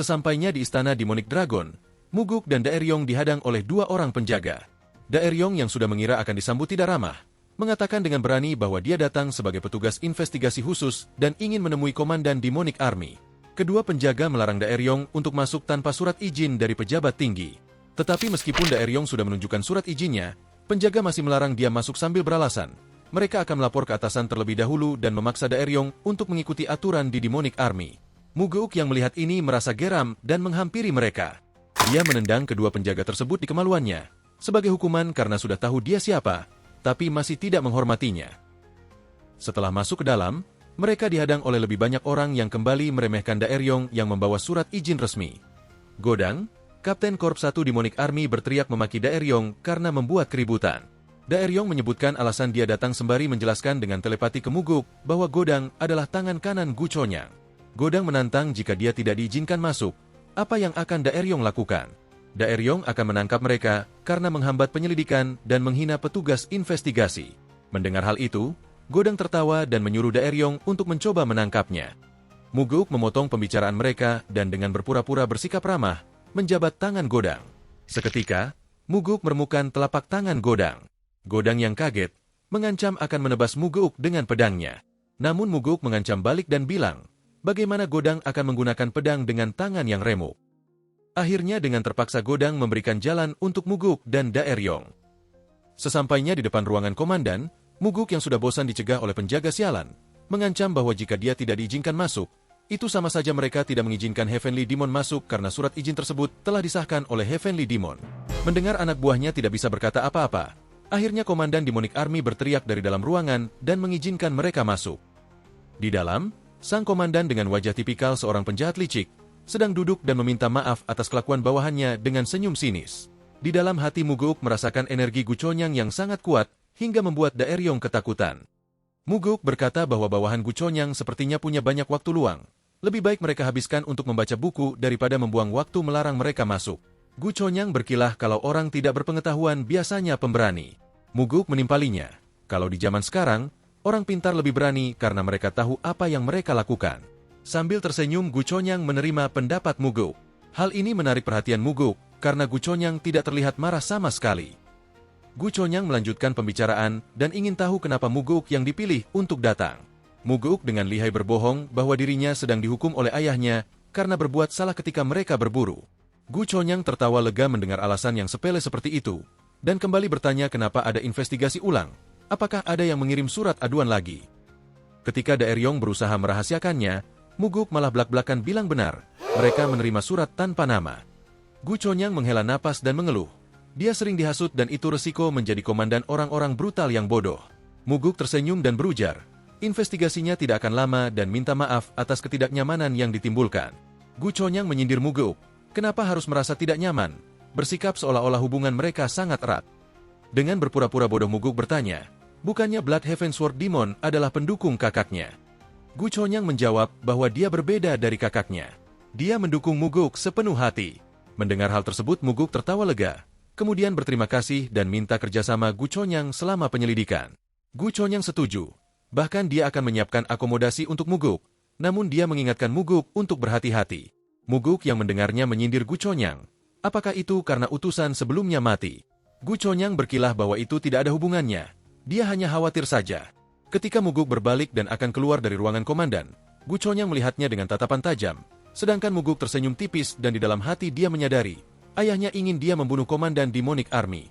Sesampainya di istana Demonic Dragon, Muguk dan Daeryong dihadang oleh dua orang penjaga. Daeryong yang sudah mengira akan disambut tidak ramah, mengatakan dengan berani bahwa dia datang sebagai petugas investigasi khusus dan ingin menemui komandan Demonic Army. Kedua penjaga melarang Daeryong untuk masuk tanpa surat izin dari pejabat tinggi. Tetapi meskipun Daeryong sudah menunjukkan surat izinnya, penjaga masih melarang dia masuk sambil beralasan mereka akan melapor ke atasan terlebih dahulu dan memaksa Daeryong untuk mengikuti aturan di Demonic Army. Muguk yang melihat ini merasa geram dan menghampiri mereka. Dia menendang kedua penjaga tersebut di kemaluannya, sebagai hukuman karena sudah tahu dia siapa, tapi masih tidak menghormatinya. Setelah masuk ke dalam, mereka dihadang oleh lebih banyak orang yang kembali meremehkan Daeryong yang membawa surat izin resmi. Godang, Kapten Korps 1 Demonic Army berteriak memaki Daeryong karena membuat keributan. Daeryong menyebutkan alasan dia datang sembari menjelaskan dengan telepati ke Muguk bahwa Godang adalah tangan kanan Gu Chonyang. Godang menantang jika dia tidak diizinkan masuk, apa yang akan Daeryong lakukan? Daeryong akan menangkap mereka karena menghambat penyelidikan dan menghina petugas investigasi. Mendengar hal itu, Godang tertawa dan menyuruh Daeryong untuk mencoba menangkapnya. Muguk memotong pembicaraan mereka dan dengan berpura-pura bersikap ramah, menjabat tangan Godang. Seketika, Muguk meremukan telapak tangan Godang. Godang yang kaget, mengancam akan menebas Muguk dengan pedangnya. Namun Muguk mengancam balik dan bilang, bagaimana Godang akan menggunakan pedang dengan tangan yang remuk. Akhirnya dengan terpaksa Godang memberikan jalan untuk Muguk dan Daeryong. Sesampainya di depan ruangan komandan, Muguk yang sudah bosan dicegah oleh penjaga sialan, mengancam bahwa jika dia tidak diizinkan masuk, itu sama saja mereka tidak mengizinkan Heavenly Demon masuk karena surat izin tersebut telah disahkan oleh Heavenly Demon. Mendengar anak buahnya tidak bisa berkata apa-apa, akhirnya komandan Demonic Army berteriak dari dalam ruangan dan mengizinkan mereka masuk. Di dalam, sang komandan dengan wajah tipikal seorang penjahat licik, sedang duduk dan meminta maaf atas kelakuan bawahannya dengan senyum sinis. Di dalam hati Muguk merasakan energi Gu Chonyang yang sangat kuat, hingga membuat Daeryong ketakutan. Muguk berkata bahwa bawahan Gu Chonyang sepertinya punya banyak waktu luang. Lebih baik mereka habiskan untuk membaca buku daripada membuang waktu melarang mereka masuk. Gu Chonyang berkilah kalau orang tidak berpengetahuan biasanya pemberani. Muguk menimpalinya. Kalau di zaman sekarang, orang pintar lebih berani karena mereka tahu apa yang mereka lakukan. Sambil tersenyum, Gu Chonyang menerima pendapat Muguk. Hal ini menarik perhatian Muguk karena Gu Chonyang tidak terlihat marah sama sekali. Gu Chonyang melanjutkan pembicaraan dan ingin tahu kenapa Muguk yang dipilih untuk datang. Muguk dengan lihai berbohong bahwa dirinya sedang dihukum oleh ayahnya karena berbuat salah ketika mereka berburu. Gu Chonyang tertawa lega mendengar alasan yang sepele seperti itu, dan kembali bertanya kenapa ada investigasi ulang. Apakah ada yang mengirim surat aduan lagi? Ketika Daeryong berusaha merahasiakannya, Muguk malah belak-belakan bilang benar, mereka menerima surat tanpa nama. Gu Chonyang menghela napas dan mengeluh. Dia sering dihasut dan itu resiko menjadi komandan orang-orang brutal yang bodoh. Muguk tersenyum dan berujar, investigasinya tidak akan lama dan minta maaf atas ketidaknyamanan yang ditimbulkan. Gu Chonyang menyindir Muguk, kenapa harus merasa tidak nyaman, bersikap seolah-olah hubungan mereka sangat erat. Dengan berpura-pura bodoh Muguk bertanya, bukannya Blood Heavensward Demon adalah pendukung kakaknya? Gu Chonyang menjawab bahwa dia berbeda dari kakaknya. Dia mendukung Muguk sepenuh hati. Mendengar hal tersebut Muguk tertawa lega, kemudian berterima kasih dan minta kerjasama Gu Chonyang selama penyelidikan. Gu Chonyang setuju, bahkan dia akan menyiapkan akomodasi untuk Muguk, namun dia mengingatkan Muguk untuk berhati-hati. Muguk yang mendengarnya menyindir Gu Chonyang, apakah itu karena utusan sebelumnya mati? Gu Chonyang berkilah bahwa itu tidak ada hubungannya, dia hanya khawatir saja. Ketika Muguk berbalik dan akan keluar dari ruangan komandan, Gu Chonyang melihatnya dengan tatapan tajam, sedangkan Muguk tersenyum tipis dan di dalam hati dia menyadari, ayahnya ingin dia membunuh komandan Demonic Army.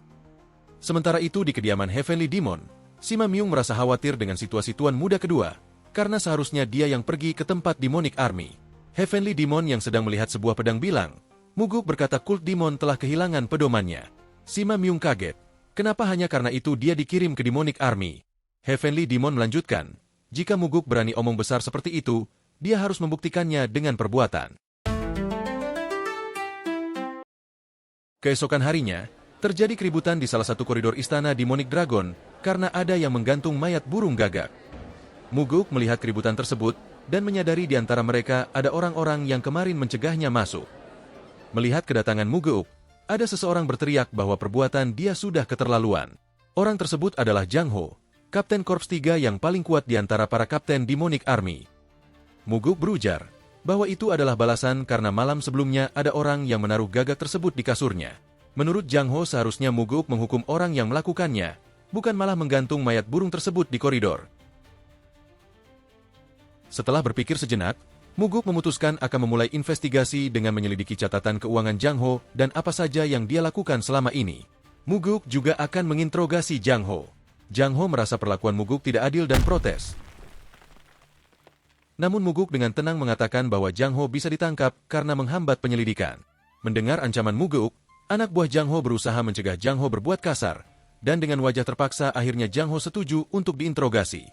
Sementara itu di kediaman Heavenly Demon, Sima Myung merasa khawatir dengan situasi tuan muda kedua, karena seharusnya dia yang pergi ke tempat Demonic Army. Heavenly Demon yang sedang melihat sebuah pedang bilang, Muguk berkata Kult Demon telah kehilangan pedomannya. Sima Myung kaget, kenapa hanya karena itu dia dikirim ke Demonic Army? Heavenly Demon melanjutkan, jika Muguk berani omong besar seperti itu, dia harus membuktikannya dengan perbuatan. Keesokan harinya, terjadi keributan di salah satu koridor istana Demonic Dragon karena ada yang menggantung mayat burung gagak. Muguk melihat keributan tersebut dan menyadari di antara mereka ada orang-orang yang kemarin mencegahnya masuk. Melihat kedatangan Muguk, ada seseorang berteriak bahwa perbuatan dia sudah keterlaluan. Orang tersebut adalah Jang Ho, Kapten Korps 3 yang paling kuat di antara para kapten Demonic Army. Muguk berujar, bahwa itu adalah balasan karena malam sebelumnya ada orang yang menaruh gagak tersebut di kasurnya. Menurut Jang Ho seharusnya Muguk menghukum orang yang melakukannya, bukan malah menggantung mayat burung tersebut di koridor. Setelah berpikir sejenak, Muguk memutuskan akan memulai investigasi dengan menyelidiki catatan keuangan Jang Ho dan apa saja yang dia lakukan selama ini. Muguk juga akan menginterogasi Jang Ho. Jang Ho merasa perlakuan Muguk tidak adil dan protes. Namun Muguk dengan tenang mengatakan bahwa Jang Ho bisa ditangkap karena menghambat penyelidikan. Mendengar ancaman Muguk, anak buah Jang Ho berusaha mencegah Jang Ho berbuat kasar, dan dengan wajah terpaksa akhirnya Jang Ho setuju untuk diinterogasi.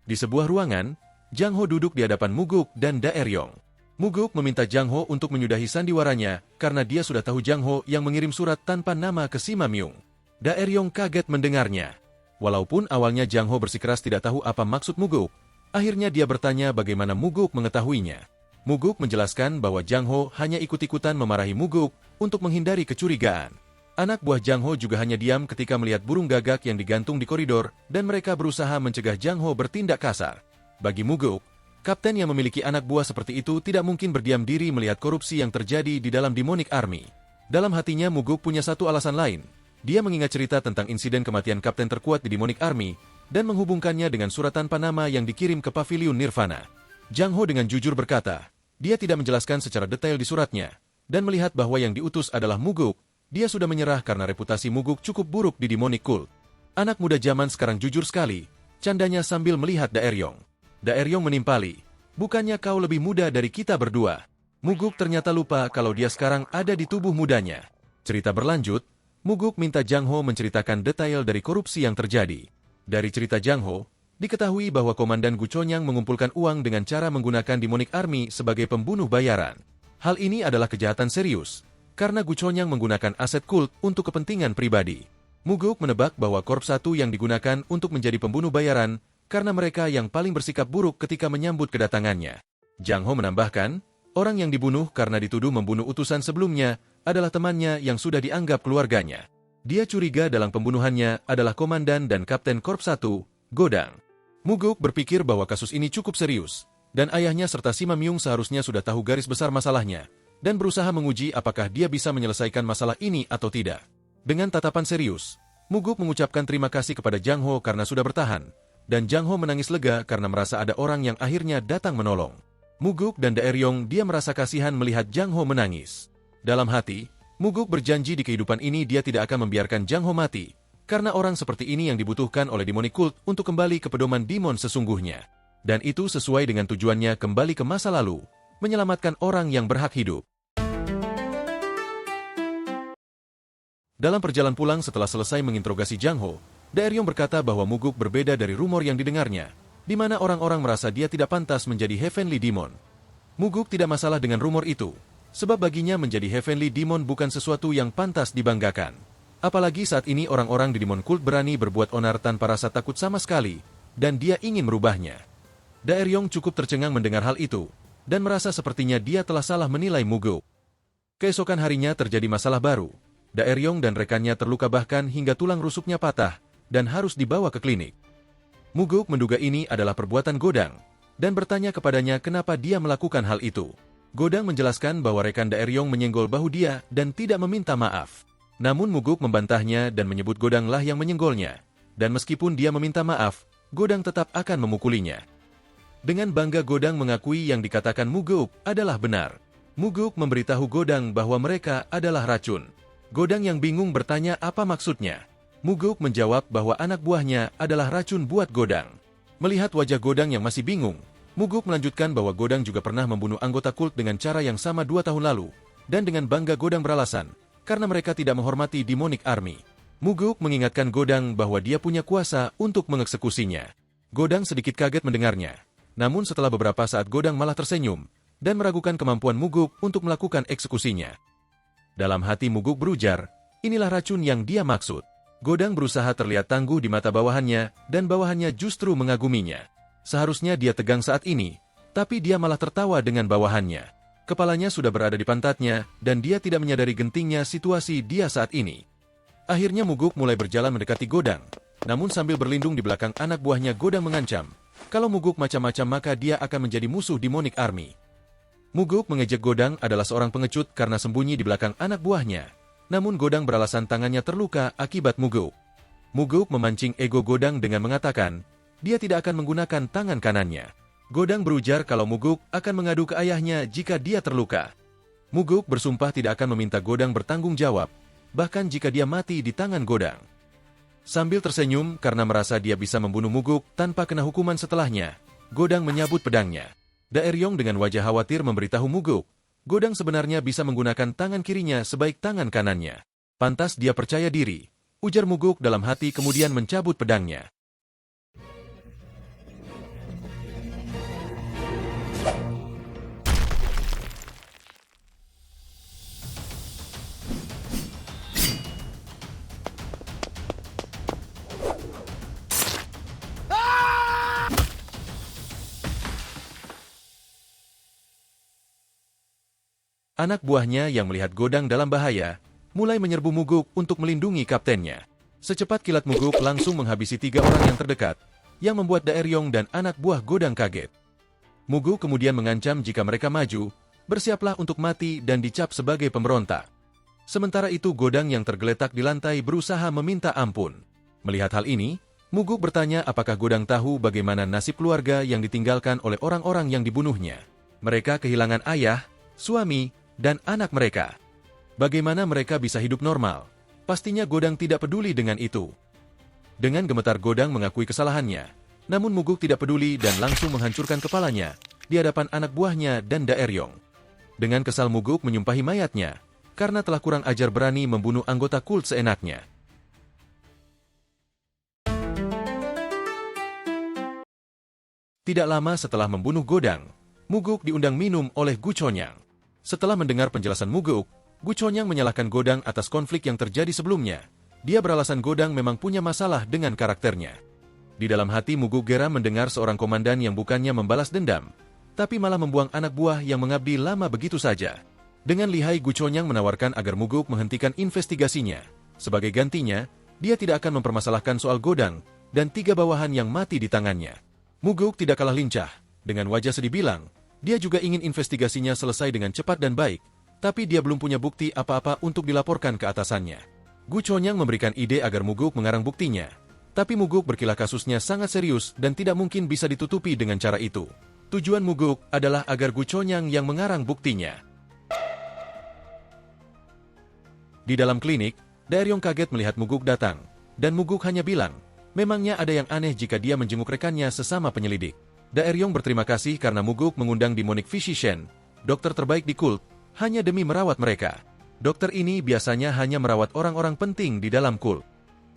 Di sebuah ruangan, Jang Ho duduk di hadapan Muguk dan Daeryong. Muguk meminta Jang Ho untuk menyudahi sandiwaranya karena dia sudah tahu Jang Ho yang mengirim surat tanpa nama ke Sima Myung. Daeryong kaget mendengarnya. Walaupun awalnya Jang Ho bersikeras tidak tahu apa maksud Muguk, akhirnya dia bertanya bagaimana Muguk mengetahuinya. Muguk menjelaskan bahwa Jang Ho hanya ikut-ikutan memarahi Muguk untuk menghindari kecurigaan. Anak buah Jang Ho juga hanya diam ketika melihat burung gagak yang digantung di koridor dan mereka berusaha mencegah Jang Ho bertindak kasar. Bagi Muguk, kapten yang memiliki anak buah seperti itu tidak mungkin berdiam diri melihat korupsi yang terjadi di dalam Demonic Army. Dalam hatinya Muguk punya satu alasan lain. Dia mengingat cerita tentang insiden kematian kapten terkuat di Demonic Army dan menghubungkannya dengan surat tanpa nama yang dikirim ke Pavilion Nirvana. Jang Ho dengan jujur berkata, dia tidak menjelaskan secara detail di suratnya, dan melihat bahwa yang diutus adalah Muguk, dia sudah menyerah karena reputasi Muguk cukup buruk di Demonic Cult. Anak muda zaman sekarang jujur sekali, candanya sambil melihat Daeryong. Daeryong menimpali, bukannya kau lebih muda dari kita berdua? Muguk ternyata lupa kalau dia sekarang ada di tubuh mudanya. Cerita berlanjut, Muguk minta Jang Ho menceritakan detail dari korupsi yang terjadi. Dari cerita Jang Ho, diketahui bahwa Komandan Gu Chonyang mengumpulkan uang dengan cara menggunakan Demonic Army sebagai pembunuh bayaran. Hal ini adalah kejahatan serius, karena Gu Chonyang menggunakan aset kult untuk kepentingan pribadi. Muguk menebak bahwa Korps 1 yang digunakan untuk menjadi pembunuh bayaran karena mereka yang paling bersikap buruk ketika menyambut kedatangannya. Jang Ho menambahkan, orang yang dibunuh karena dituduh membunuh utusan sebelumnya adalah temannya yang sudah dianggap keluarganya. Dia curiga dalam pembunuhannya adalah Komandan dan Kapten Korps 1, Godang. Muguk berpikir bahwa kasus ini cukup serius, dan ayahnya serta Sima Myung seharusnya sudah tahu garis besar masalahnya, dan berusaha menguji apakah dia bisa menyelesaikan masalah ini atau tidak. Dengan tatapan serius, Muguk mengucapkan terima kasih kepada Jang Ho karena sudah bertahan, dan Jang Ho menangis lega karena merasa ada orang yang akhirnya datang menolong. Muguk dan Daeryong dia merasa kasihan melihat Jang Ho menangis. Dalam hati, Muguk berjanji di kehidupan ini dia tidak akan membiarkan Jang Ho mati, karena orang seperti ini yang dibutuhkan oleh Demonic Cult untuk kembali ke pedoman demon sesungguhnya. Dan itu sesuai dengan tujuannya kembali ke masa lalu, menyelamatkan orang yang berhak hidup. Dalam perjalanan pulang setelah selesai menginterogasi Jang Ho, Daeryong berkata bahwa Muguk berbeda dari rumor yang didengarnya, di mana orang-orang merasa dia tidak pantas menjadi Heavenly Demon. Muguk tidak masalah dengan rumor itu, sebab baginya menjadi Heavenly Demon bukan sesuatu yang pantas dibanggakan. Apalagi saat ini orang-orang di Demon Cult berani berbuat onar tanpa rasa takut sama sekali, dan dia ingin merubahnya. Daeryong cukup tercengang mendengar hal itu, dan merasa sepertinya dia telah salah menilai Muguk. Keesokan harinya terjadi masalah baru. Daeryong dan rekannya terluka bahkan hingga tulang rusuknya patah, dan harus dibawa ke klinik. Muguk menduga ini adalah perbuatan Godang, dan bertanya kepadanya kenapa dia melakukan hal itu. Godang menjelaskan bahwa rekan Daeryong menyenggol bahu dia dan tidak meminta maaf. Namun Muguk membantahnya dan menyebut Godang lah yang menyenggolnya, dan meskipun dia meminta maaf, Godang tetap akan memukulinya. Dengan bangga Godang mengakui yang dikatakan Muguk adalah benar. Muguk memberitahu Godang bahwa mereka adalah racun. Godang yang bingung bertanya apa maksudnya. Muguk menjawab bahwa anak buahnya adalah racun buat Godang. Melihat wajah Godang yang masih bingung, Muguk melanjutkan bahwa Godang juga pernah membunuh anggota kult dengan cara yang sama 2 tahun lalu, dan dengan bangga Godang beralasan, karena mereka tidak menghormati Demonic Army. Muguk mengingatkan Godang bahwa dia punya kuasa untuk mengeksekusinya. Godang sedikit kaget mendengarnya, namun setelah beberapa saat Godang malah tersenyum, dan meragukan kemampuan Muguk untuk melakukan eksekusinya. Dalam hati Muguk berujar, inilah racun yang dia maksud. Godang berusaha terlihat tangguh di mata bawahannya, dan bawahannya justru mengaguminya. Seharusnya dia tegang saat ini, tapi dia malah tertawa dengan bawahannya. Kepalanya sudah berada di pantatnya, dan dia tidak menyadari gentingnya situasi dia saat ini. Akhirnya Muguk mulai berjalan mendekati Godang, namun sambil berlindung di belakang anak buahnya Godang mengancam, Kalau Muguk macam-macam maka dia akan menjadi musuh Demonic Army. Muguk mengejek Godang adalah seorang pengecut karena sembunyi di belakang anak buahnya. Namun Godang beralasan tangannya terluka akibat Muguk. Muguk memancing ego Godang dengan mengatakan, dia tidak akan menggunakan tangan kanannya. Godang berujar kalau Muguk akan mengadu ke ayahnya jika dia terluka. Muguk bersumpah tidak akan meminta Godang bertanggung jawab, bahkan jika dia mati di tangan Godang. Sambil tersenyum karena merasa dia bisa membunuh Muguk tanpa kena hukuman setelahnya, Godang menyabut pedangnya. Daeryong dengan wajah khawatir memberitahu Muguk, Godang sebenarnya bisa menggunakan tangan kirinya sebaik tangan kanannya. Pantas dia percaya diri, ujar Muguk dalam hati kemudian mencabut pedangnya. Anak buahnya yang melihat Godang dalam bahaya, mulai menyerbu Muguk untuk melindungi kaptennya. Secepat kilat Muguk langsung menghabisi 3 orang yang terdekat, yang membuat Daeryong dan anak buah Godang kaget. Muguk kemudian mengancam jika mereka maju, bersiaplah untuk mati dan dicap sebagai pemberontak. Sementara itu Godang yang tergeletak di lantai berusaha meminta ampun. Melihat hal ini, Muguk bertanya apakah Godang tahu bagaimana nasib keluarga yang ditinggalkan oleh orang-orang yang dibunuhnya. Mereka kehilangan ayah, suami, dan anak mereka. Bagaimana mereka bisa hidup normal? Pastinya Godang tidak peduli dengan itu. Dengan gemetar Godang mengakui kesalahannya, namun Muguk tidak peduli dan langsung menghancurkan kepalanya di hadapan anak buahnya dan Daeryong. Dengan kesal Muguk menyumpahi mayatnya, karena telah kurang ajar berani membunuh anggota kult seenaknya. Tidak lama setelah membunuh Godang, Muguk diundang minum oleh Gu Chonyang. Setelah mendengar penjelasan Muguk, Gu Chonyang menyalahkan Godang atas konflik yang terjadi sebelumnya. Dia beralasan Godang memang punya masalah dengan karakternya. Di dalam hati Muguk geram mendengar seorang komandan yang bukannya membalas dendam, tapi malah membuang anak buah yang mengabdi lama begitu saja. Dengan lihai Gu Chonyang menawarkan agar Muguk menghentikan investigasinya. Sebagai gantinya, dia tidak akan mempermasalahkan soal Godang dan 3 bawahan yang mati di tangannya. Muguk tidak kalah lincah, dengan wajah sedih bilang, dia juga ingin investigasinya selesai dengan cepat dan baik, tapi dia belum punya bukti apa-apa untuk dilaporkan ke atasannya. Gu Chonyang memberikan ide agar Muguk mengarang buktinya, tapi Muguk berkilah kasusnya sangat serius dan tidak mungkin bisa ditutupi dengan cara itu. Tujuan Muguk adalah agar Gu Chonyang yang mengarang buktinya. Di dalam klinik, Daeryong kaget melihat Muguk datang, dan Muguk hanya bilang, memangnya ada yang aneh jika dia menjenguk rekannya sesama penyelidik. Daeryong berterima kasih karena Muguk mengundang Demonic Physician, dokter terbaik di kult, hanya demi merawat mereka. Dokter ini biasanya hanya merawat orang-orang penting di dalam kult.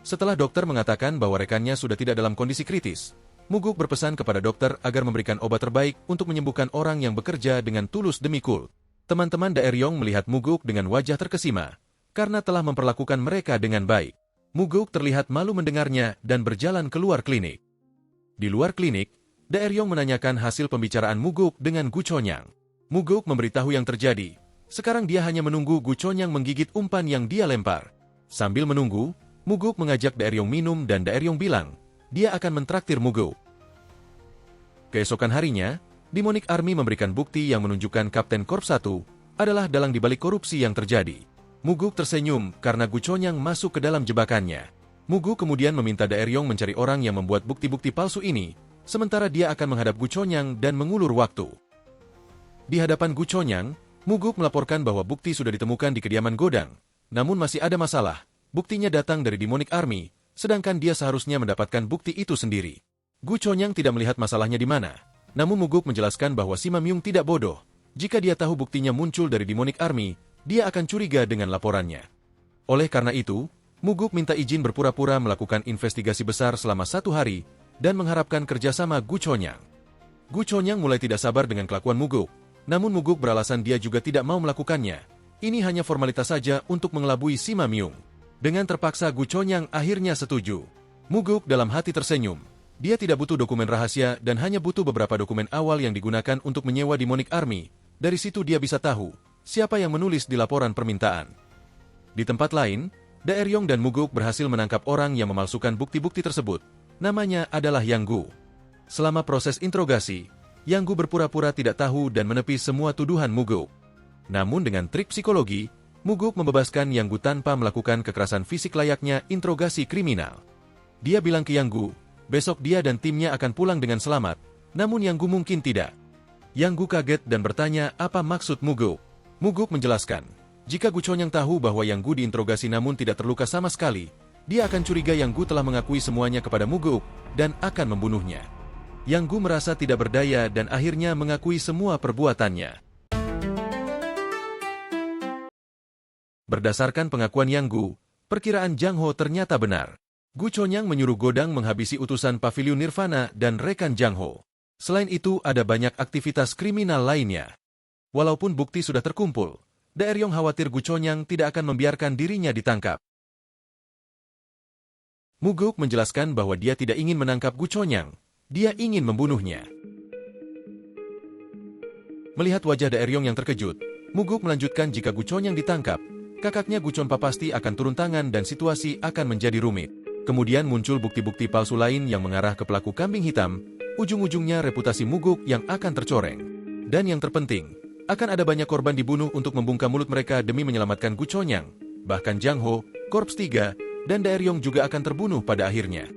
Setelah dokter mengatakan bahwa rekannya sudah tidak dalam kondisi kritis, Muguk berpesan kepada dokter agar memberikan obat terbaik untuk menyembuhkan orang yang bekerja dengan tulus demi kult. Teman-teman Daeryong melihat Muguk dengan wajah terkesima, karena telah memperlakukan mereka dengan baik. Muguk terlihat malu mendengarnya dan berjalan keluar klinik. Di luar klinik, Daeryong menanyakan hasil pembicaraan Muguk dengan Gu Chonyang. Muguk memberitahu yang terjadi. Sekarang dia hanya menunggu Gu Chonyang menggigit umpan yang dia lempar. Sambil menunggu, Muguk mengajak Daeryong minum dan Daeryong bilang, dia akan mentraktir Muguk. Keesokan harinya, Demonic Army memberikan bukti yang menunjukkan Kapten Korps 1 adalah dalang dibalik korupsi yang terjadi. Muguk tersenyum karena Gu Chonyang masuk ke dalam jebakannya. Muguk kemudian meminta Daeryong mencari orang yang membuat bukti-bukti palsu ini, sementara dia akan menghadap Gu Chonyang dan mengulur waktu. Di hadapan Gu Chonyang, Muguk melaporkan bahwa bukti sudah ditemukan di kediaman Godang. Namun masih ada masalah, buktinya datang dari Demonic Army, sedangkan dia seharusnya mendapatkan bukti itu sendiri. Gu Chonyang tidak melihat masalahnya di mana, namun Muguk menjelaskan bahwa Sima Myung tidak bodoh. Jika dia tahu buktinya muncul dari Demonic Army, dia akan curiga dengan laporannya. Oleh karena itu, Muguk minta izin berpura-pura melakukan investigasi besar selama 1 hari, dan mengharapkan kerjasama Gu Chonyang. Gu Chonyang mulai tidak sabar dengan kelakuan Muguk, namun Muguk beralasan dia juga tidak mau melakukannya. Ini hanya formalitas saja untuk mengelabui Sima Myung. Dengan terpaksa Gu Chonyang akhirnya setuju. Muguk dalam hati tersenyum. Dia tidak butuh dokumen rahasia dan hanya butuh beberapa dokumen awal yang digunakan untuk menyewa Demonic Army. Dari situ dia bisa tahu siapa yang menulis di laporan permintaan. Di tempat lain, Daeryong dan Muguk berhasil menangkap orang yang memalsukan bukti-bukti tersebut. Namanya adalah Yang Gu. Selama proses interogasi, Yang Gu berpura-pura tidak tahu dan menepis semua tuduhan Muguk. Namun dengan trik psikologi, Muguk membebaskan Yang Gu tanpa melakukan kekerasan fisik layaknya interogasi kriminal. Dia bilang ke Yang Gu, besok dia dan timnya akan pulang dengan selamat, namun Yang Gu mungkin tidak. Yang Gu kaget dan bertanya apa maksud Muguk. Muguk menjelaskan, jika Gu Chonyang tahu bahwa Yang Gu diinterogasi namun tidak terluka sama sekali, dia akan curiga Yang Gu telah mengakui semuanya kepada Muguk dan akan membunuhnya. Yang Gu merasa tidak berdaya dan akhirnya mengakui semua perbuatannya. Berdasarkan pengakuan Yang Gu, perkiraan Jang Ho ternyata benar. Gu Chonyang menyuruh Godang menghabisi utusan Paviliun Nirvana dan rekan Jang Ho. Selain itu ada banyak aktivitas kriminal lainnya. Walaupun bukti sudah terkumpul, Daeryong khawatir Gu Chonyang tidak akan membiarkan dirinya ditangkap. Muguk menjelaskan bahwa dia tidak ingin menangkap Gu Chonyang. Dia ingin membunuhnya. Melihat wajah Daeryong yang terkejut, Muguk melanjutkan jika Gu Chonyang ditangkap, kakaknya Gu Chonpa pasti akan turun tangan dan situasi akan menjadi rumit. Kemudian muncul bukti-bukti palsu lain yang mengarah ke pelaku kambing hitam, ujung-ujungnya reputasi Muguk yang akan tercoreng. Dan yang terpenting, akan ada banyak korban dibunuh untuk membungkam mulut mereka demi menyelamatkan Gu Chonyang. Bahkan Jang Ho, Korps 3, dan Daeryong juga akan terbunuh pada akhirnya.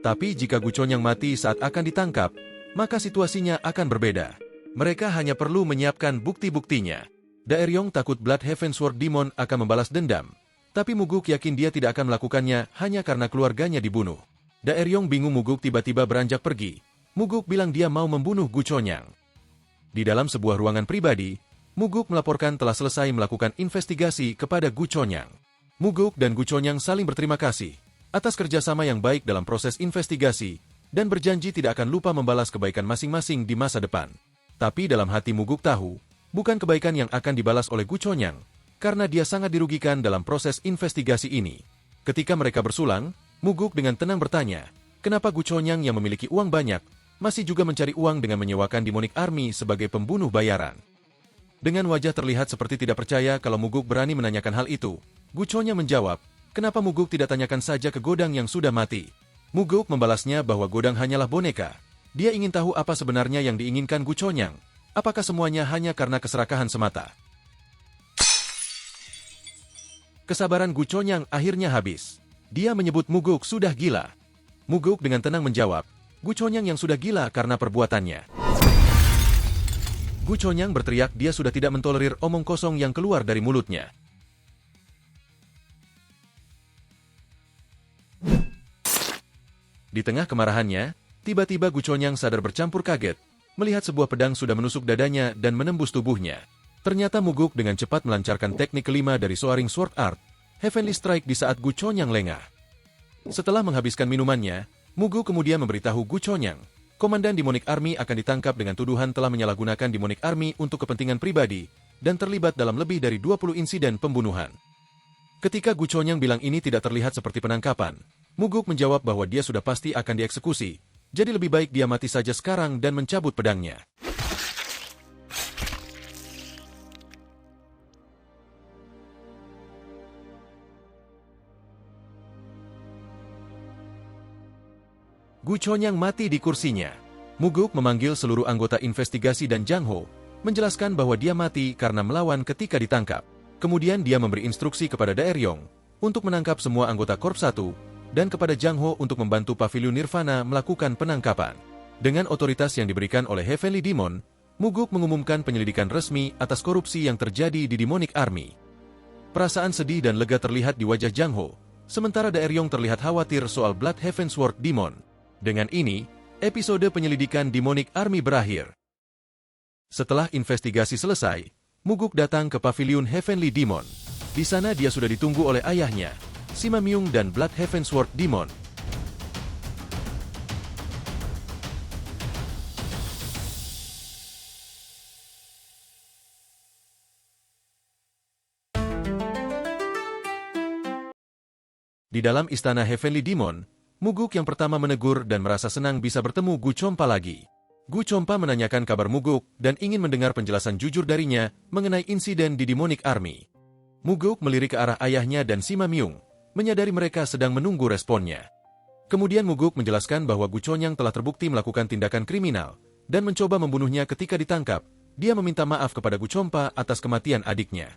Tapi jika Gu Chonyang mati saat akan ditangkap, maka situasinya akan berbeda. Mereka hanya perlu menyiapkan bukti-buktinya. Daeryong takut Blood Heaven Sword Demon akan membalas dendam, tapi Muguk yakin dia tidak akan melakukannya hanya karena keluarganya dibunuh. Daeryong bingung Muguk tiba-tiba beranjak pergi. Muguk bilang dia mau membunuh Gu Chonyang. Di dalam sebuah ruangan pribadi, Muguk melaporkan telah selesai melakukan investigasi kepada Gu Chonyang. Muguk dan Gu Chonyang saling berterima kasih atas kerjasama yang baik dalam proses investigasi, dan berjanji tidak akan lupa membalas kebaikan masing-masing di masa depan. Tapi dalam hati Muguk tahu, bukan kebaikan yang akan dibalas oleh Gu Chonyang, karena dia sangat dirugikan dalam proses investigasi ini. Ketika mereka bersulang, Muguk dengan tenang bertanya, kenapa Gu Chonyang yang memiliki uang banyak, masih juga mencari uang dengan menyewakan Demonic Army sebagai pembunuh bayaran. Dengan wajah terlihat seperti tidak percaya kalau Muguk berani menanyakan hal itu, Gu Chonyang menjawab, kenapa Muguk tidak tanyakan saja ke Godang yang sudah mati? Muguk membalasnya bahwa Godang hanyalah boneka. Dia ingin tahu apa sebenarnya yang diinginkan Gu Chonyang. Apakah semuanya hanya karena keserakahan semata? Kesabaran Gu Chonyang akhirnya habis. Dia menyebut Muguk sudah gila. Muguk dengan tenang menjawab, Gu Chonyang yang sudah gila karena perbuatannya. Gu Chonyang berteriak dia sudah tidak mentolerir omong kosong yang keluar dari mulutnya. Di tengah kemarahannya, tiba-tiba Gu Chonyang sadar bercampur kaget, melihat sebuah pedang sudah menusuk dadanya dan menembus tubuhnya. Ternyata Muguk dengan cepat melancarkan teknik kelima dari Soaring Sword Art, Heavenly Strike di saat Gu Chonyang lengah. Setelah menghabiskan minumannya, Muguk kemudian memberitahu Gu Chonyang, Komandan Demonic Army akan ditangkap dengan tuduhan telah menyalahgunakan Demonic Army untuk kepentingan pribadi dan terlibat dalam lebih dari 20 insiden pembunuhan. Ketika Gu Chonyang bilang ini tidak terlihat seperti penangkapan, Muguk menjawab bahwa dia sudah pasti akan dieksekusi, jadi lebih baik dia mati saja sekarang dan mencabut pedangnya. Gu Chonyang mati di kursinya. Muguk memanggil seluruh anggota investigasi dan Jang Ho, menjelaskan bahwa dia mati karena melawan ketika ditangkap. Kemudian dia memberi instruksi kepada Daeryong untuk menangkap semua anggota Korps 1, dan kepada Jang Ho untuk membantu Paviliun Nirvana melakukan penangkapan. Dengan otoritas yang diberikan oleh Heavenly Demon, Muguk mengumumkan penyelidikan resmi atas korupsi yang terjadi di Demonic Army. Perasaan sedih dan lega terlihat di wajah Jang Ho, sementara Daeryong terlihat khawatir soal Blood Heaven Sword Demon. Dengan ini, episode penyelidikan Demonic Army berakhir. Setelah investigasi selesai, Muguk datang ke Paviliun Heavenly Demon. Di sana dia sudah ditunggu oleh ayahnya, Sima Myung dan Blood Heaven Sword Demon. Di dalam istana Heavenly Demon, Muguk yang pertama menegur dan merasa senang bisa bertemu Gu Chompa lagi. Gu Chompa menanyakan kabar Muguk dan ingin mendengar penjelasan jujur darinya mengenai insiden di Demonic Army. Muguk melirik ke arah ayahnya dan Sima Myung, menyadari mereka sedang menunggu responnya. Kemudian Muguk menjelaskan bahwa Gu Chonyang telah terbukti melakukan tindakan kriminal dan mencoba membunuhnya ketika ditangkap. Dia meminta maaf kepada Gu Chompa atas kematian adiknya.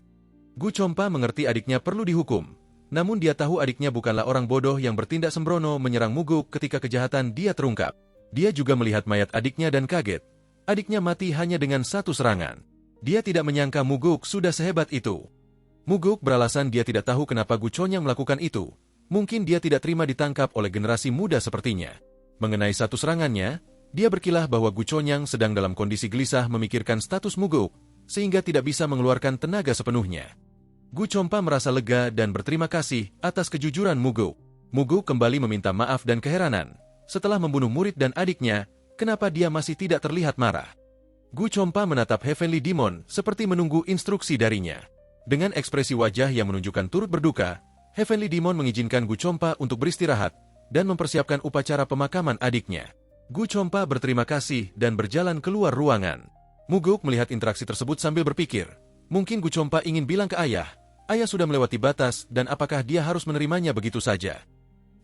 Gu Chompa mengerti adiknya perlu dihukum, namun dia tahu adiknya bukanlah orang bodoh yang bertindak sembrono menyerang Muguk ketika kejahatan dia terungkap. Dia juga melihat mayat adiknya dan kaget. Adiknya mati hanya dengan satu serangan. Dia tidak menyangka Muguk sudah sehebat itu. Muguk beralasan dia tidak tahu kenapa Gu Chonyang melakukan itu. Mungkin dia tidak terima ditangkap oleh generasi muda sepertinya. Mengenai satu serangannya, dia berkilah bahwa Gu Chonyang sedang dalam kondisi gelisah memikirkan status Muguk, sehingga tidak bisa mengeluarkan tenaga sepenuhnya. Gu Chompa merasa lega dan berterima kasih atas kejujuran Muguk. Muguk kembali meminta maaf dan keheranan. Setelah membunuh murid dan adiknya, kenapa dia masih tidak terlihat marah? Gu Chompa menatap Heavenly Demon seperti menunggu instruksi darinya. Dengan ekspresi wajah yang menunjukkan turut berduka, Heavenly Demon mengizinkan Gu Chompa untuk beristirahat dan mempersiapkan upacara pemakaman adiknya. Gu Chompa berterima kasih dan berjalan keluar ruangan. Muguk melihat interaksi tersebut sambil berpikir, mungkin Gu Chompa ingin bilang ke ayah sudah melewati batas dan apakah dia harus menerimanya begitu saja.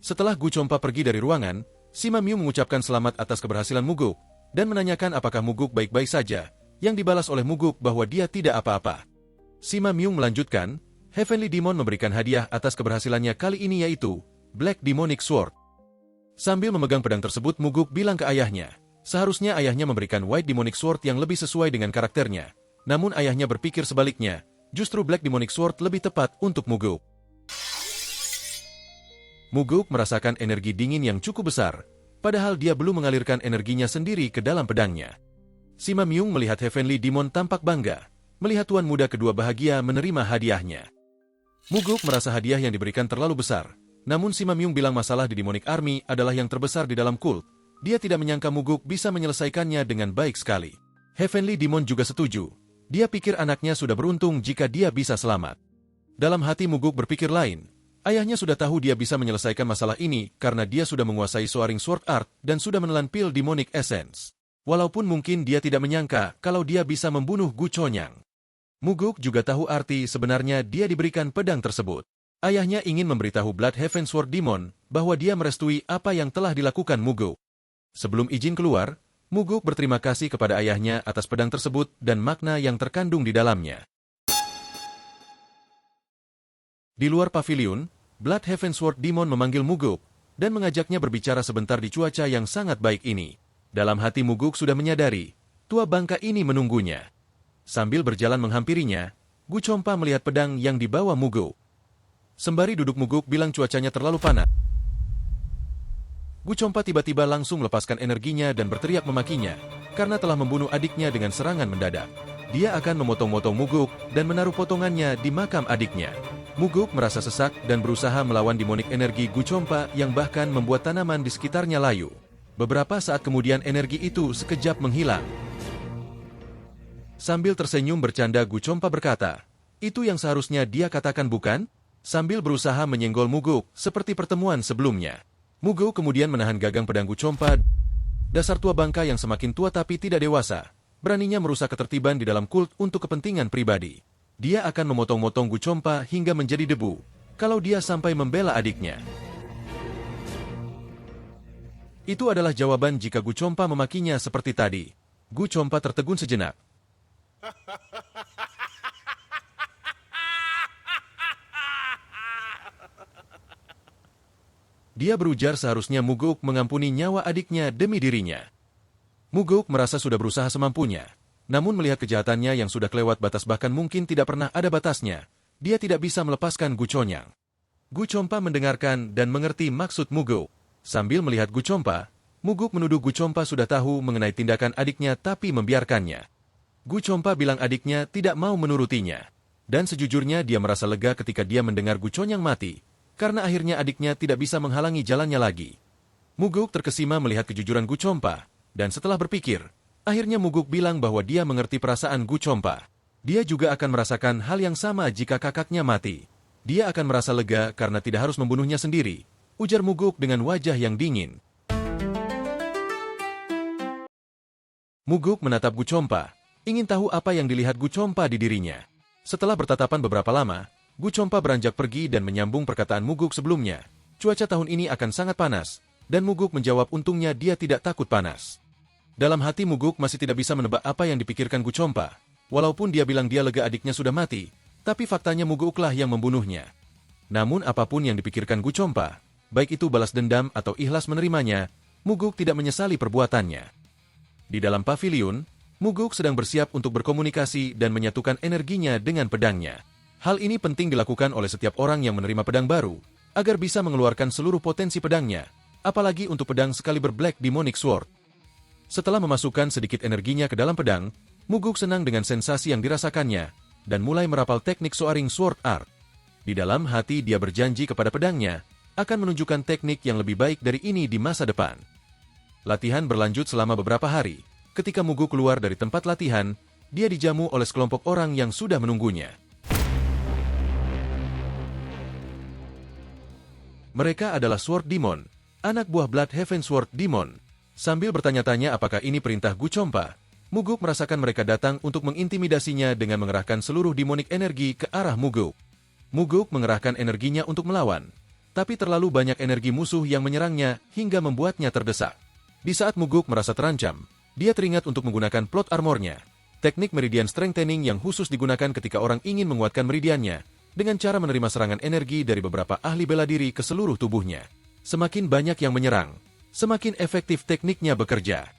Setelah Gu Chompa pergi dari ruangan, Sima Mew mengucapkan selamat atas keberhasilan Muguk dan menanyakan apakah Muguk baik-baik saja, yang dibalas oleh Muguk bahwa dia tidak apa-apa. Sima Mew melanjutkan, Heavenly Demon memberikan hadiah atas keberhasilannya kali ini yaitu Black Demonic Sword. Sambil memegang pedang tersebut, Muguk bilang ke ayahnya, seharusnya ayahnya memberikan White Demonic Sword yang lebih sesuai dengan karakternya. Namun ayahnya berpikir sebaliknya, justru Black Demonic Sword lebih tepat untuk Muguk. Muguk merasakan energi dingin yang cukup besar, padahal dia belum mengalirkan energinya sendiri ke dalam pedangnya. Sima Myung melihat Heavenly Demon tampak bangga, melihat tuan muda kedua bahagia menerima hadiahnya. Muguk merasa hadiah yang diberikan terlalu besar, namun Sima Myung bilang masalah di Demonic Army adalah yang terbesar di dalam kult. Dia tidak menyangka Muguk bisa menyelesaikannya dengan baik sekali. Heavenly Demon juga setuju. Dia pikir anaknya sudah beruntung jika dia bisa selamat. Dalam hati Muguk berpikir lain. Ayahnya sudah tahu dia bisa menyelesaikan masalah ini karena dia sudah menguasai Soaring Sword Art dan sudah menelan pil Demonic Essence. Walaupun mungkin dia tidak menyangka kalau dia bisa membunuh Gu Chonyang. Muguk juga tahu arti sebenarnya dia diberikan pedang tersebut. Ayahnya ingin memberitahu Blood Heaven Sword Demon bahwa dia merestui apa yang telah dilakukan Muguk. Sebelum izin keluar, Muguk berterima kasih kepada ayahnya atas pedang tersebut dan makna yang terkandung di dalamnya. Di luar paviliun, Blood Heaven Sword Demon memanggil Muguk dan mengajaknya berbicara sebentar di cuaca yang sangat baik ini. Dalam hati Muguk sudah menyadari, tua bangka ini menunggunya. Sambil berjalan menghampirinya, Gu Chompa melihat pedang yang dibawa Muguk. Sembari duduk Muguk bilang cuacanya terlalu panas. Gu Chompa tiba-tiba langsung melepaskan energinya dan berteriak memakinya, karena telah membunuh adiknya dengan serangan mendadak. Dia akan memotong-motong Muguk dan menaruh potongannya di makam adiknya. Muguk merasa sesak dan berusaha melawan demonic energi Gu Chompa yang bahkan membuat tanaman di sekitarnya layu. Beberapa saat kemudian energi itu sekejap menghilang. Sambil tersenyum bercanda Gu Chompa berkata, itu yang seharusnya dia katakan bukan? Sambil berusaha menyenggol Muguk seperti pertemuan sebelumnya. Muguk kemudian menahan gagang pedang Gu Chompa. Dasar tua bangka yang semakin tua tapi tidak dewasa, beraninya merusak ketertiban di dalam kult untuk kepentingan pribadi. Dia akan memotong-motong Gu Chompa hingga menjadi debu, kalau dia sampai membela adiknya. Itu adalah jawaban jika Gu Chompa memakinya seperti tadi. Gu Chompa tertegun sejenak. Dia berujar seharusnya Muguk mengampuni nyawa adiknya demi dirinya. Muguk merasa sudah berusaha semampunya. Namun melihat kejahatannya yang sudah kelewat batas bahkan mungkin tidak pernah ada batasnya, dia tidak bisa melepaskan Gu Chonyang. Gu Chompa mendengarkan dan mengerti maksud Muguk. Sambil melihat Gu Chompa, Muguk menuduh Gu Chompa sudah tahu mengenai tindakan adiknya tapi membiarkannya. Gu Chompa bilang adiknya tidak mau menurutinya. Dan sejujurnya dia merasa lega ketika dia mendengar Gu Chonyang mati, karena akhirnya adiknya tidak bisa menghalangi jalannya lagi. Muguk terkesima melihat kejujuran Gu Chompa, dan setelah berpikir, akhirnya Muguk bilang bahwa dia mengerti perasaan Gu Chompa. Dia juga akan merasakan hal yang sama jika kakaknya mati. Dia akan merasa lega karena tidak harus membunuhnya sendiri, ujar Muguk dengan wajah yang dingin. Muguk menatap Gu Chompa, ingin tahu apa yang dilihat Gu Chompa di dirinya. Setelah bertatapan beberapa lama, Gu Chompa beranjak pergi dan menyambung perkataan Muguk sebelumnya. Cuaca tahun ini akan sangat panas, Dan Muguk menjawab untungnya dia tidak takut panas. Dalam hati Muguk masih tidak bisa menebak apa yang dipikirkan Gucompa. Walaupun dia bilang dia lega adiknya sudah mati, tapi faktanya Muguklah yang membunuhnya. Namun apapun yang dipikirkan Gucompa, baik itu balas dendam atau ikhlas menerimanya, Muguk tidak menyesali perbuatannya. Di dalam paviliun, Muguk sedang bersiap untuk berkomunikasi dan menyatukan energinya dengan pedangnya. Hal ini penting dilakukan oleh setiap orang yang menerima pedang baru, agar bisa mengeluarkan seluruh potensi pedangnya, apalagi untuk pedang Excalibur Black Demonic Sword. Setelah memasukkan sedikit energinya ke dalam pedang, Muguk senang dengan sensasi yang dirasakannya, dan mulai merapal teknik Soaring Sword Art. Di dalam hati dia berjanji kepada pedangnya, akan menunjukkan teknik yang lebih baik dari ini di masa depan. Latihan berlanjut selama beberapa hari. Ketika Muguk keluar dari tempat latihan, dia dijamu oleh sekelompok orang yang sudah menunggunya. Mereka adalah Sword Demon, anak buah Bloodhaven Sword Demon. Sambil bertanya-tanya apakah ini perintah Gucompa, Muguk merasakan mereka datang untuk mengintimidasinya dengan mengerahkan seluruh demonic energi ke arah Muguk. Muguk mengerahkan energinya untuk melawan, tapi terlalu banyak energi musuh yang menyerangnya hingga membuatnya terdesak. Di saat Muguk merasa terancam, dia teringat untuk menggunakan plot armornya, teknik Meridian Strengthening yang khusus digunakan ketika orang ingin menguatkan meridiannya, dengan cara menerima serangan energi dari beberapa ahli bela diri ke seluruh tubuhnya. Semakin banyak yang menyerang, semakin efektif tekniknya bekerja.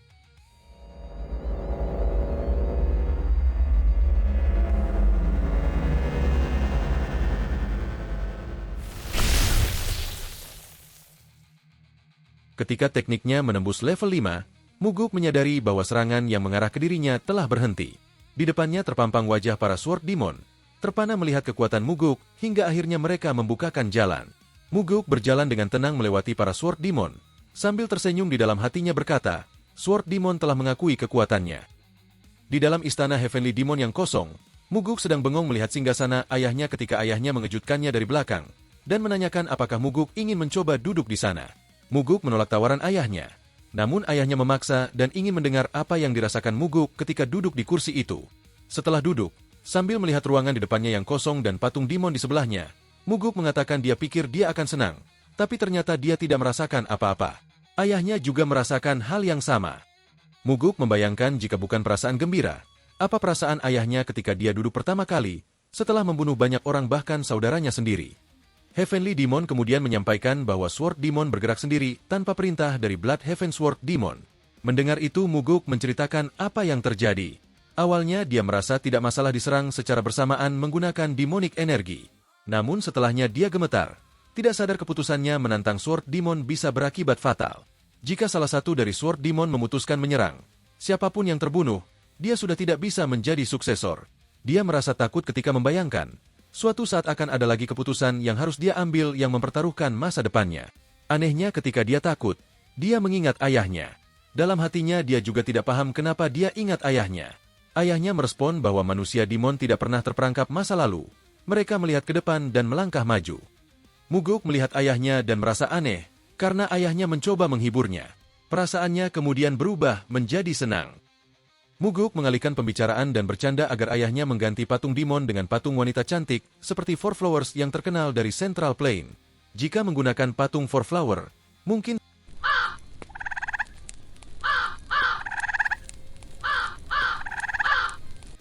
Ketika tekniknya menembus level 5, Muguk menyadari bahwa serangan yang mengarah ke dirinya telah berhenti. Di depannya terpampang wajah para Sword Demon. Terpana melihat kekuatan Muguk, hingga akhirnya mereka membukakan jalan. Muguk berjalan dengan tenang melewati para Sword Demon, sambil tersenyum di dalam hatinya berkata, Sword Demon telah mengakui kekuatannya. Di dalam istana Heavenly Demon yang kosong, Muguk sedang bengong melihat singgasana ayahnya ketika ayahnya mengejutkannya dari belakang, dan menanyakan apakah Muguk ingin mencoba duduk di sana. Muguk menolak tawaran ayahnya, namun ayahnya memaksa dan ingin mendengar apa yang dirasakan Muguk ketika duduk di kursi itu. Setelah duduk, sambil melihat ruangan di depannya yang kosong dan patung demon di sebelahnya, Muguk mengatakan dia pikir dia akan senang, tapi ternyata dia tidak merasakan apa-apa. Ayahnya juga merasakan hal yang sama. Muguk membayangkan jika bukan perasaan gembira, apa perasaan ayahnya ketika dia duduk pertama kali, setelah membunuh banyak orang bahkan saudaranya sendiri. Heavenly Demon kemudian menyampaikan bahwa Sword Demon bergerak sendiri tanpa perintah dari Bloodhaven Sword Demon. Mendengar itu Muguk menceritakan apa yang terjadi. Awalnya dia merasa tidak masalah diserang secara bersamaan menggunakan demonic energi. Namun setelahnya dia gemetar. Tidak sadar keputusannya menantang Sword Demon bisa berakibat fatal. Jika salah satu dari Sword Demon memutuskan menyerang, siapapun yang terbunuh, dia sudah tidak bisa menjadi suksesor. Dia merasa takut ketika membayangkan suatu saat akan ada lagi keputusan yang harus dia ambil yang mempertaruhkan masa depannya. Anehnya ketika dia takut, dia mengingat ayahnya. Dalam hatinya dia juga tidak paham kenapa dia ingat ayahnya. Ayahnya merespon bahwa manusia demon tidak pernah terperangkap masa lalu. Mereka melihat ke depan dan melangkah maju. Muguk melihat ayahnya dan merasa aneh, karena ayahnya mencoba menghiburnya. Perasaannya kemudian berubah menjadi senang. Muguk mengalihkan pembicaraan dan bercanda agar ayahnya mengganti patung demon dengan patung wanita cantik seperti Four Flowers yang terkenal dari Central Plain. Jika menggunakan patung Four Flower, mungkin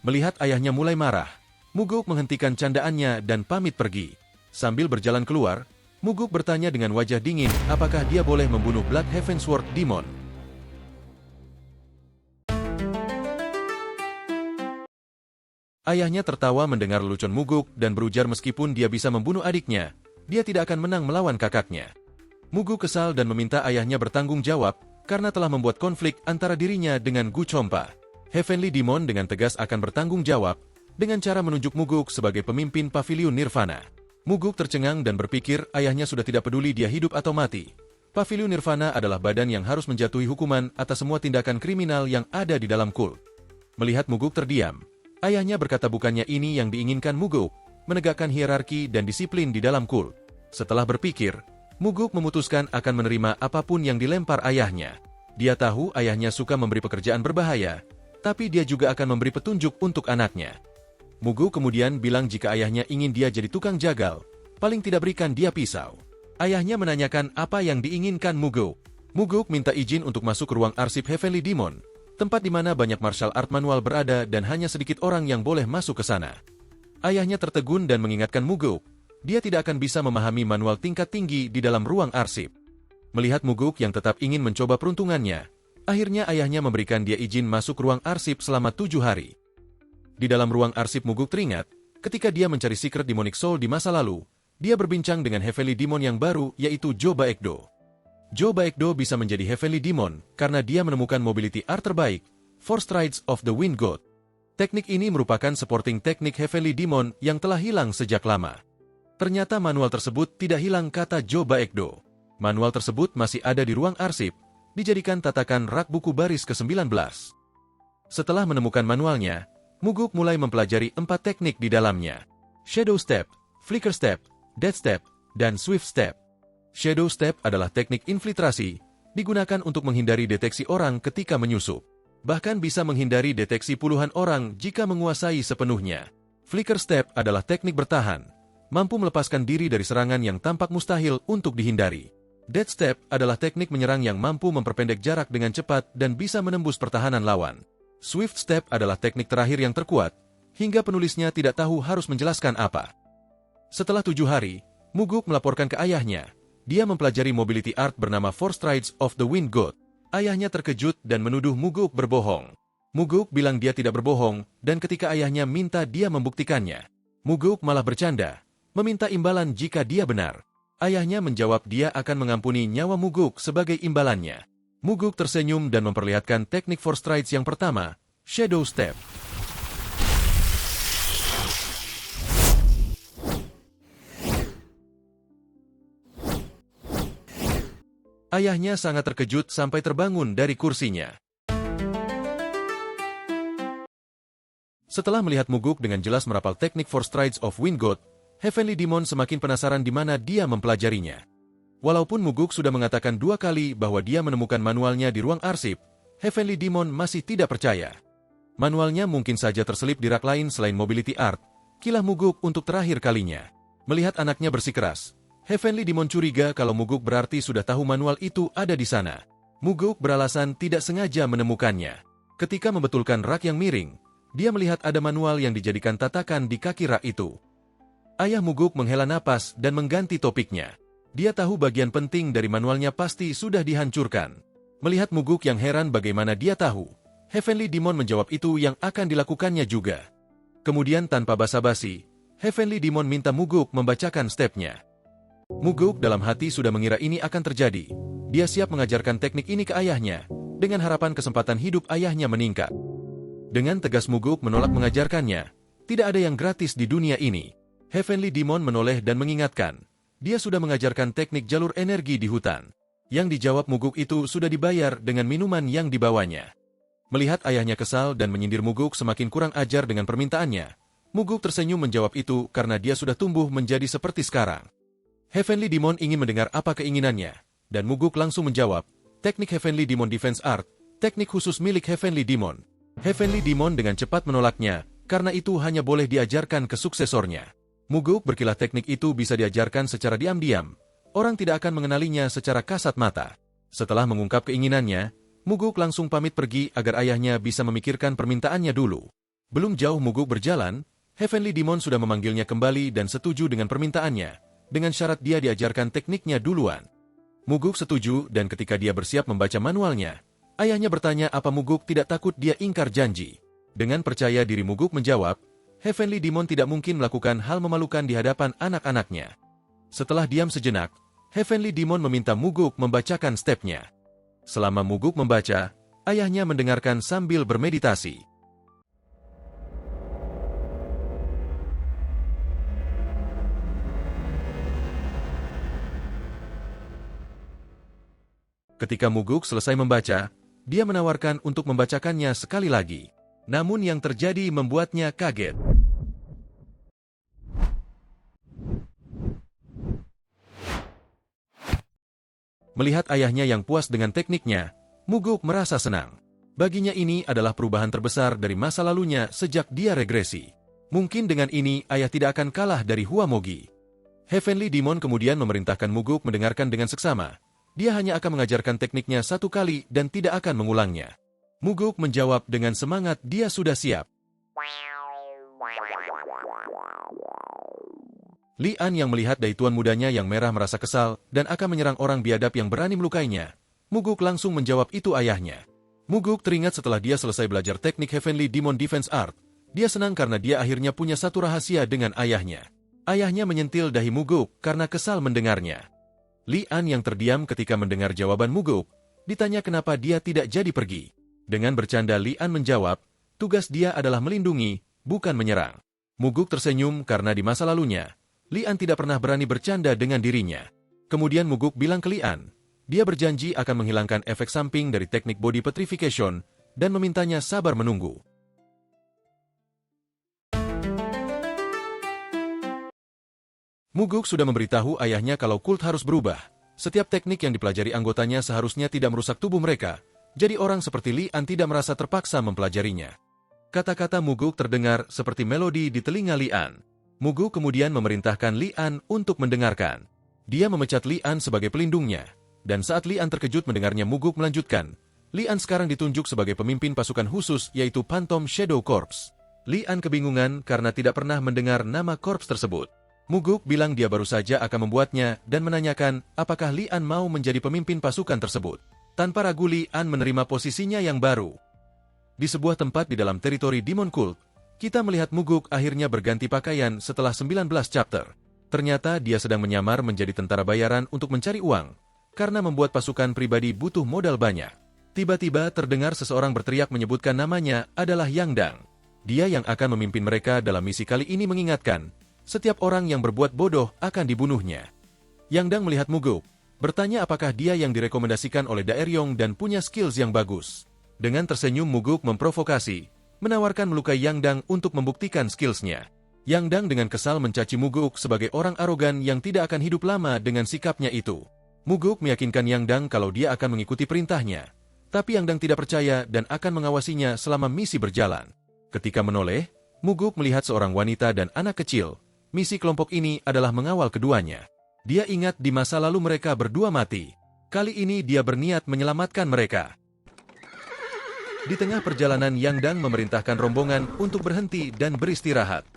melihat ayahnya mulai marah, Muguk menghentikan candaannya dan pamit pergi. Sambil berjalan keluar, Muguk bertanya dengan wajah dingin apakah dia boleh membunuh Bloodhaven Sword Demon. Ayahnya tertawa mendengar lelucon Muguk dan berujar meskipun dia bisa membunuh adiknya, dia tidak akan menang melawan kakaknya. Muguk kesal dan meminta ayahnya bertanggung jawab karena telah membuat konflik antara dirinya dengan Gucompa. Heavenly Demon dengan tegas akan bertanggung jawab dengan cara menunjuk Muguk sebagai pemimpin Paviliun Nirvana. Muguk tercengang dan berpikir ayahnya sudah tidak peduli dia hidup atau mati. Paviliun Nirvana adalah badan yang harus menjatuhi hukuman atas semua tindakan kriminal yang ada di dalam kult. Melihat Muguk terdiam, ayahnya berkata bukannya ini yang diinginkan Muguk, menegakkan hierarki dan disiplin di dalam kult. Setelah berpikir, Muguk memutuskan akan menerima apapun yang dilempar ayahnya. Dia tahu ayahnya suka memberi pekerjaan berbahaya, tapi dia juga akan memberi petunjuk untuk anaknya. Muguk kemudian bilang jika ayahnya ingin dia jadi tukang jagal, paling tidak berikan dia pisau. Ayahnya menanyakan apa yang diinginkan Muguk. Muguk minta izin untuk masuk ke ruang arsip Heavenly Demon, tempat di mana banyak martial art manual berada dan hanya sedikit orang yang boleh masuk ke sana. Ayahnya tertegun dan mengingatkan Muguk, dia tidak akan bisa memahami manual tingkat tinggi di dalam ruang arsip. Melihat Muguk yang tetap ingin mencoba peruntungannya, akhirnya ayahnya memberikan dia izin masuk ruang arsip selama 7 hari. Di dalam ruang arsip Muguk teringat, ketika dia mencari secret demonic soul di masa lalu, dia berbincang dengan Heavenly Demon yang baru, yaitu Jo Baekdo. Jo Baekdo bisa menjadi Heavenly Demon karena dia menemukan mobility art terbaik, Four Strides of the Wind God. Teknik ini merupakan supporting teknik Heavenly Demon yang telah hilang sejak lama. Ternyata manual tersebut tidak hilang, kata Jo Baekdo. Manual tersebut masih ada di ruang arsip, dijadikan tatakan rak buku baris ke-19. Setelah menemukan manualnya, Muguk mulai mempelajari 4 teknik di dalamnya. Shadow Step, Flicker Step, Death Step, dan Swift Step. Shadow Step adalah teknik infiltrasi, digunakan untuk menghindari deteksi orang ketika menyusup. Bahkan bisa menghindari deteksi puluhan orang jika menguasai sepenuhnya. Flicker Step adalah teknik bertahan, mampu melepaskan diri dari serangan yang tampak mustahil untuk dihindari. Death Step adalah teknik menyerang yang mampu memperpendek jarak dengan cepat dan bisa menembus pertahanan lawan. Swift Step adalah teknik terakhir yang terkuat, hingga penulisnya tidak tahu harus menjelaskan apa. Setelah 7 hari, Muguk melaporkan ke ayahnya. Dia mempelajari mobility art bernama Four Strides of the Wind God. Ayahnya terkejut dan menuduh Muguk berbohong. Muguk bilang dia tidak berbohong, dan ketika ayahnya minta dia membuktikannya, Muguk malah bercanda, meminta imbalan jika dia benar. Ayahnya menjawab dia akan mengampuni nyawa Muguk sebagai imbalannya. Muguk tersenyum dan memperlihatkan teknik Four Strides yang pertama, Shadow Step. Ayahnya sangat terkejut sampai terbangun dari kursinya. Setelah melihat Muguk dengan jelas merapal teknik Four Strides of Wind God, Heavenly Demon semakin penasaran di mana dia mempelajarinya. Walaupun Muguk sudah mengatakan 2 kali bahwa dia menemukan manualnya di ruang arsip, Heavenly Demon masih tidak percaya. Manualnya mungkin saja terselip di rak lain selain mobility art, kilah Muguk untuk terakhir kalinya. Melihat anaknya bersikeras, Heavenly Demon curiga kalau Muguk berarti sudah tahu manual itu ada di sana. Muguk beralasan tidak sengaja menemukannya. Ketika membetulkan rak yang miring, dia melihat ada manual yang dijadikan tatakan di kaki rak itu. Ayah Muguk menghela napas dan mengganti topiknya. Dia tahu bagian penting dari manualnya pasti sudah dihancurkan. Melihat Muguk yang heran bagaimana dia tahu, Heavenly Demon menjawab itu yang akan dilakukannya juga. Kemudian tanpa basa-basi, Heavenly Demon minta Muguk membacakan stepnya. Muguk dalam hati sudah mengira ini akan terjadi. Dia siap mengajarkan teknik ini ke ayahnya, dengan harapan kesempatan hidup ayahnya meningkat. Dengan tegas Muguk menolak mengajarkannya. Tidak ada yang gratis di dunia ini. Heavenly Demon menoleh dan mengingatkan. Dia sudah mengajarkan teknik jalur energi di hutan. Yang dijawab Muguk itu sudah dibayar dengan minuman yang dibawanya. Melihat ayahnya kesal dan menyindir Muguk semakin kurang ajar dengan permintaannya, Muguk tersenyum menjawab itu karena dia sudah tumbuh menjadi seperti sekarang. Heavenly Demon ingin mendengar apa keinginannya, dan Muguk langsung menjawab, teknik Heavenly Demon Defense Art, teknik khusus milik Heavenly Demon. Heavenly Demon dengan cepat menolaknya, karena itu hanya boleh diajarkan ke suksesornya. Muguk berkilah teknik itu bisa diajarkan secara diam-diam, orang tidak akan mengenalinya secara kasat mata. Setelah mengungkap keinginannya, Muguk langsung pamit pergi agar ayahnya bisa memikirkan permintaannya dulu. Belum jauh Muguk berjalan, Heavenly Demon sudah memanggilnya kembali dan setuju dengan permintaannya, dengan syarat dia diajarkan tekniknya duluan. Muguk setuju dan ketika dia bersiap membaca manualnya, ayahnya bertanya apa Muguk tidak takut dia ingkar janji. Dengan percaya diri Muguk menjawab, Heavenly Demon tidak mungkin melakukan hal memalukan di hadapan anak-anaknya. Setelah diam sejenak, Heavenly Demon meminta Muguk membacakan stepnya. Selama Muguk membaca, ayahnya mendengarkan sambil bermeditasi. Ketika Muguk selesai membaca, dia menawarkan untuk membacakannya sekali lagi. Namun yang terjadi membuatnya kaget. Melihat ayahnya yang puas dengan tekniknya, Muguk merasa senang. Baginya ini adalah perubahan terbesar dari masa lalunya sejak dia regresi. Mungkin dengan ini ayah tidak akan kalah dari Hua Mogi. Heavenly Demon kemudian memerintahkan Muguk mendengarkan dengan seksama. Dia hanya akan mengajarkan tekniknya satu kali dan tidak akan mengulangnya. Muguk menjawab dengan semangat dia sudah siap. Li An yang melihat daituan mudanya yang merah merasa kesal dan akan menyerang orang biadab yang berani melukainya. Muguk langsung menjawab itu ayahnya. Muguk teringat setelah dia selesai belajar teknik Heavenly Demon Defense Art. Dia senang karena dia akhirnya punya satu rahasia dengan ayahnya. Ayahnya menyentil dahi Muguk karena kesal mendengarnya. Li An yang terdiam ketika mendengar jawaban Muguk, ditanya kenapa dia tidak jadi pergi. Dengan bercanda Li An menjawab, tugas dia adalah melindungi, bukan menyerang. Muguk tersenyum karena di masa lalunya, Li An tidak pernah berani bercanda dengan dirinya. Kemudian Muguk bilang ke Li An, dia berjanji akan menghilangkan efek samping dari teknik body petrification dan memintanya sabar menunggu. Muguk sudah memberitahu ayahnya kalau kult harus berubah. Setiap teknik yang dipelajari anggotanya seharusnya tidak merusak tubuh mereka, jadi orang seperti Li An tidak merasa terpaksa mempelajarinya. Kata-kata Muguk terdengar seperti melodi di telinga Li An. Muguk kemudian memerintahkan Li An untuk mendengarkan. Dia memecat Li An sebagai pelindungnya, dan saat Li An terkejut mendengarnya Muguk melanjutkan, Li An sekarang ditunjuk sebagai pemimpin pasukan khusus yaitu Phantom Shadow Corps. Li An kebingungan karena tidak pernah mendengar nama korps tersebut. Muguk bilang dia baru saja akan membuatnya dan menanyakan apakah Li An mau menjadi pemimpin pasukan tersebut. Tanpa ragu Li An menerima posisinya yang baru. Di sebuah tempat di dalam teritori Demon Cult, kita melihat Muguk akhirnya berganti pakaian setelah 19 chapter. Ternyata dia sedang menyamar menjadi tentara bayaran untuk mencari uang, karena membuat pasukan pribadi butuh modal banyak. Tiba-tiba terdengar seseorang berteriak menyebutkan namanya adalah Yang Dang. Dia yang akan memimpin mereka dalam misi kali ini mengingatkan, setiap orang yang berbuat bodoh akan dibunuhnya. Yang Dang melihat Muguk, bertanya apakah dia yang direkomendasikan oleh Daeryong dan punya skills yang bagus. Dengan tersenyum Muguk memprovokasi, menawarkan melukai Yang Dang untuk membuktikan skillsnya. Yang Dang dengan kesal mencaci Muguk sebagai orang arogan yang tidak akan hidup lama dengan sikapnya itu. Muguk meyakinkan Yang Dang kalau dia akan mengikuti perintahnya. Tapi Yang Dang tidak percaya dan akan mengawasinya selama misi berjalan. Ketika menoleh, Muguk melihat seorang wanita dan anak kecil. Misi kelompok ini adalah mengawal keduanya. Dia ingat di masa lalu mereka berdua mati. Kali ini dia berniat menyelamatkan mereka. Di tengah perjalanan Yang Dang memerintahkan rombongan untuk berhenti dan beristirahat.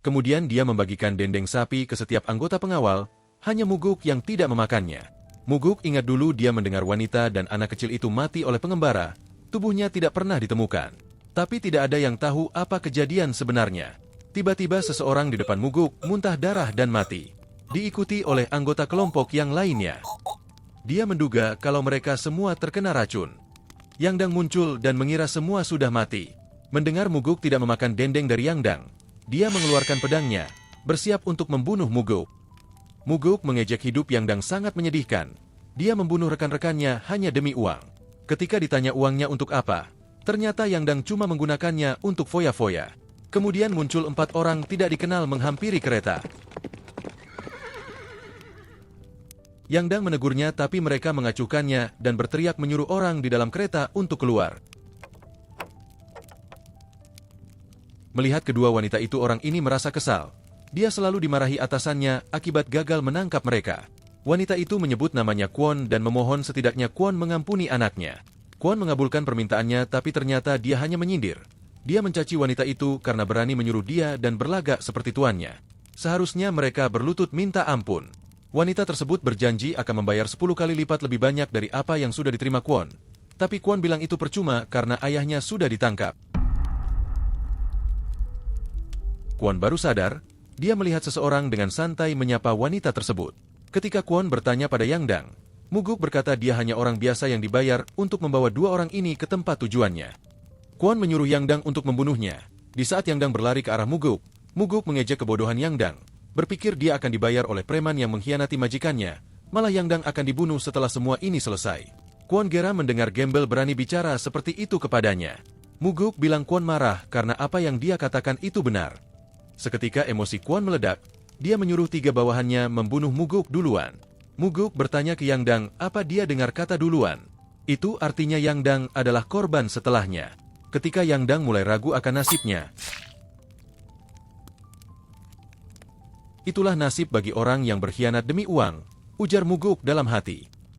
Kemudian dia membagikan dendeng sapi ke setiap anggota pengawal, hanya Muguk yang tidak memakannya. Muguk ingat dulu dia mendengar wanita dan anak kecil itu mati oleh pengembara, tubuhnya tidak pernah ditemukan. Tapi tidak ada yang tahu apa kejadian sebenarnya. Tiba-tiba seseorang di depan Muguk muntah darah dan mati. Diikuti oleh anggota kelompok yang lainnya. Dia menduga kalau mereka semua terkena racun. Yang Dang muncul dan mengira semua sudah mati. Mendengar Muguk tidak memakan dendeng dari Yang Dang, dia mengeluarkan pedangnya, bersiap untuk membunuh Muguk. Muguk mengejek hidup Yang Dang sangat menyedihkan. Dia membunuh rekan-rekannya hanya demi uang. Ketika ditanya uangnya untuk apa, ternyata Yang Dang cuma menggunakannya untuk foya-foya. Kemudian muncul 4 orang tidak dikenal menghampiri kereta. Yang Dang menegurnya tapi mereka mengacuhkannya dan berteriak menyuruh orang di dalam kereta untuk keluar. Melihat kedua wanita itu orang ini merasa kesal. Dia selalu dimarahi atasannya akibat gagal menangkap mereka. Wanita itu menyebut namanya Kwon dan memohon setidaknya Kwon mengampuni anaknya. Kwon mengabulkan permintaannya tapi ternyata dia hanya menyindir. Dia mencaci wanita itu karena berani menyuruh dia dan berlagak seperti tuannya. Seharusnya mereka berlutut minta ampun. Wanita tersebut berjanji akan membayar 10 kali lipat lebih banyak dari apa yang sudah diterima Kwon. Tapi Kwon bilang itu percuma karena ayahnya sudah ditangkap. Kwon baru sadar, dia melihat seseorang dengan santai menyapa wanita tersebut. Ketika Kwon bertanya pada Yang Dang, Muguk berkata dia hanya orang biasa yang dibayar untuk membawa 2 orang ini ke tempat tujuannya. Kwon menyuruh Yang Dang untuk membunuhnya. Di saat Yang Dang berlari ke arah Muguk, Muguk mengejek kebodohan Yang Dang. Berpikir dia akan dibayar oleh preman yang mengkhianati majikannya, malah Yang Dang akan dibunuh setelah semua ini selesai. Kwon Gera mendengar Gembel berani bicara seperti itu kepadanya. Muguk bilang Kwon marah karena apa yang dia katakan itu benar. Seketika emosi Kwon meledak, dia menyuruh 3 bawahannya membunuh Muguk duluan. Muguk bertanya ke Yang Dang apa dia dengar kata duluan. Itu artinya Yang Dang adalah korban setelahnya. Ketika Yang Dang mulai ragu akan nasibnya. Itulah nasib bagi orang yang berkhianat demi uang, ujar Muguk dalam hati.